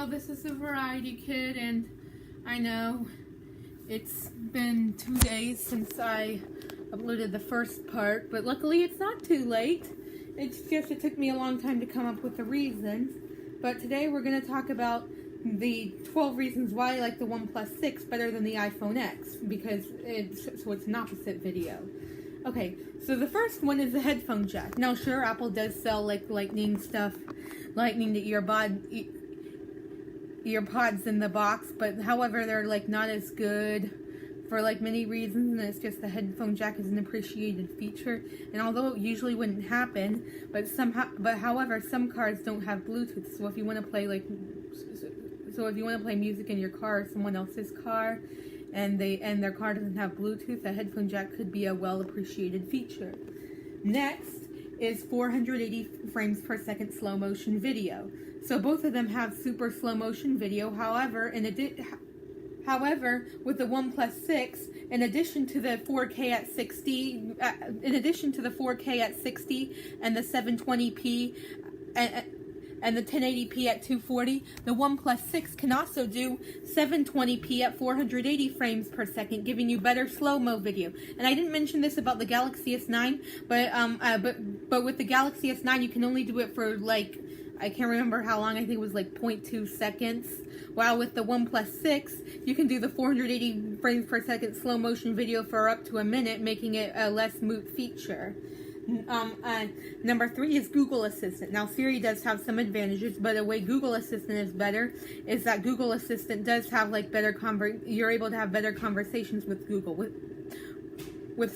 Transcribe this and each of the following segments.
this is a Variety Kid, and I know it's been 2 days since I uploaded the first part, but luckily it's not too late. It's just it took me a long time to come up with the reasons. But today we're going to talk about the 12 reasons why I like the OnePlus 6 better than the iPhone X, because it's an opposite video. Okay, so the first one is the headphone jack. Now sure, Apple does sell like lightning stuff, lightning to earpods in the box, but however they're like not as good for like many reasons, and it's just the headphone jack is an appreciated feature. And although it usually wouldn't happen, however some cars don't have Bluetooth, so if you want to play music in your car or someone else's car, and their car doesn't have Bluetooth, a headphone jack could be a well appreciated feature. Next is 480 frames per second slow motion video. So both of them have super slow motion video. However, with the OnePlus 6, in addition to the 4K at 60, and the 720p and the 1080p at 240, the OnePlus 6 can also do 720p at 480 frames per second, giving you better slow-mo video. And I didn't mention this about the Galaxy S9, but with the Galaxy S9 you can only do it for like, I can't remember how long, I think it was like 0.2 seconds. While with the OnePlus 6, you can do the 480 frames per second slow motion video for up to a minute, making it a less moot feature. Number 3 is Google Assistant. Now Siri does have some advantages, but the way Google Assistant is better is that Google Assistant does have like you're able to have better conversations with Google. With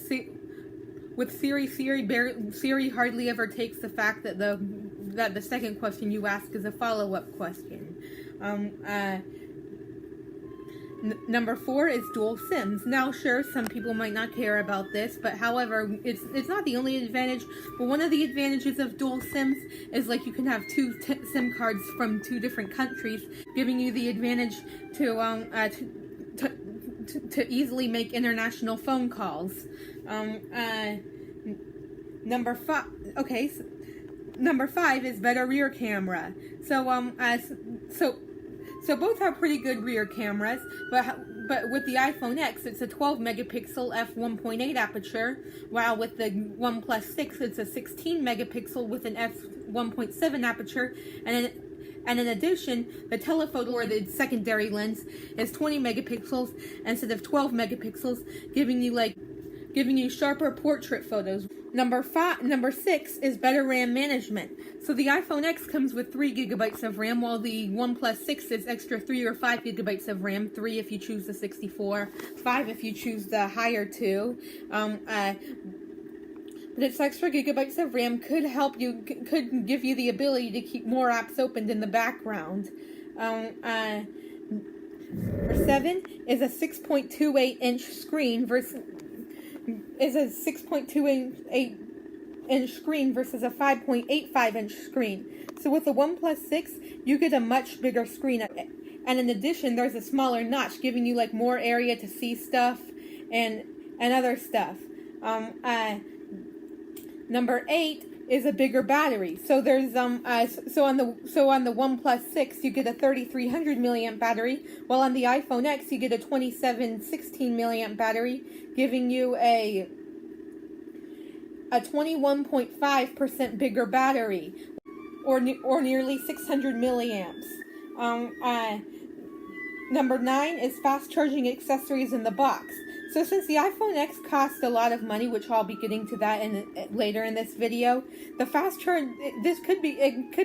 Siri hardly ever takes the fact that the second question you ask is a follow-up question. Number 4 is dual SIMs. Now, sure, some people might not care about this, but however, it's not the only advantage. But one of the advantages of dual SIMs is like you can have two SIM cards from 2 different countries, giving you the advantage to easily make international phone calls. Number 5. Okay. Number 5 is better rear camera. So both have pretty good rear cameras, but with the iPhone X, it's a 12 megapixel f1.8 aperture, while with the OnePlus 6, it's a 16 megapixel with an f1.7 aperture, and in addition, the telephoto, or the secondary lens, is 20 megapixels instead of 12 megapixels, giving you sharper portrait photos. Number 6 is better RAM management. So the iPhone X comes with 3 gigabytes of RAM, while the OnePlus 6 is extra 3 or 5 gigabytes of RAM. 3 if you choose the 64, 5 if you choose the higher 2. But its extra gigabytes of RAM could give you the ability to keep more apps opened in the background. Number 7 is a 6.28 inch screen versus a 6.28 inch screen versus a 5.85 inch screen. So with the OnePlus 6, you get a much bigger screen, and in addition, there's a smaller notch, giving you like more area to see stuff and other stuff. Number 8 is a bigger battery. So there's on the OnePlus 6 you get a 3300 milliamp battery, while on the iPhone X you get a 2716 milliamp battery, giving you a 21.5% bigger battery, or nearly 600 milliamps. Number 9 is fast charging accessories in the box. So since the iPhone X costs a lot of money, which I'll be getting to that later in this video, the fast charge, it could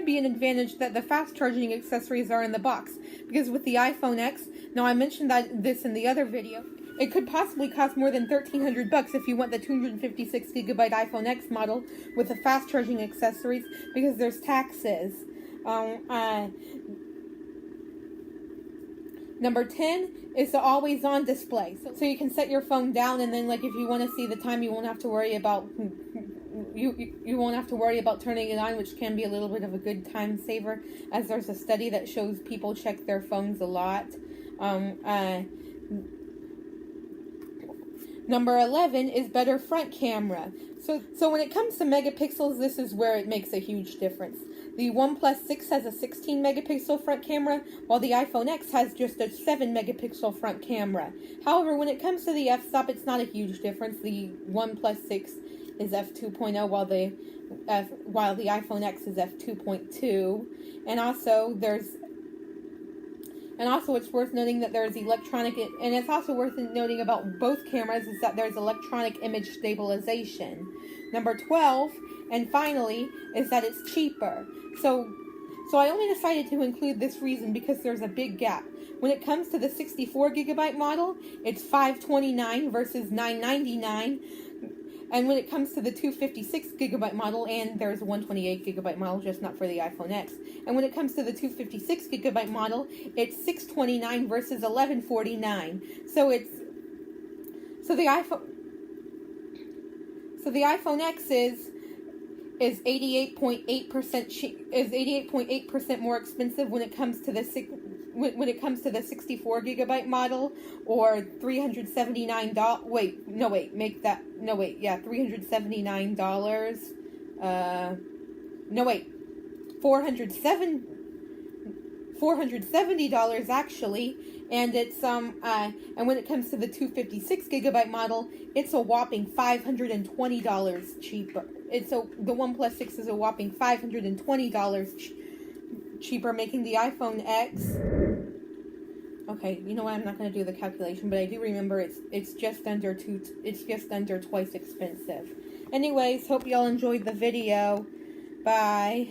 be an advantage that the fast charging accessories are in the box, because with the iPhone X, now I mentioned this in the other video, it could possibly cost more than $1,300 if you want the 256 gigabyte iPhone X model with the fast charging accessories, because there's taxes. Number 10 is the always-on display. So you can set your phone down, and then like if you want to see the time, you won't have to worry about turning it on, which can be a little bit of a good time saver, as there's a study that shows people check their phones a lot. Number 11 is better front camera. So when it comes to megapixels, this is where it makes a huge difference. The OnePlus 6 has a 16 megapixel front camera, while the iPhone X has just a 7 megapixel front camera. However, when it comes to the f-stop, it's not a huge difference. The OnePlus 6 is f2.0, while the iPhone X is f2.2. And also it's worth noting that there's and it's also worth noting about both cameras is that there's electronic image stabilization. Number 12, and finally, is that it's cheaper. So I only decided to include this reason because there's a big gap. When it comes to the 64 gigabyte model, it's $529 versus $999. And when it comes to the 256 gigabyte model, and there's a 128 gigabyte model, just not for the iPhone X. And when it comes to the 256 gigabyte model, it's $629 versus $1149. So the iPhone X is 88.8% more expensive when it comes to the 64 gigabyte model, or $379. $470 $470 actually, and it's and when it comes to the 256 gigabyte model, it's a whopping $520 cheaper. The OnePlus 6 is a whopping $520 cheaper, making the iPhone X. Okay, you know what? I'm not going to do the calculation, but I do remember it's just under twice expensive. Anyways, hope y'all enjoyed the video. Bye.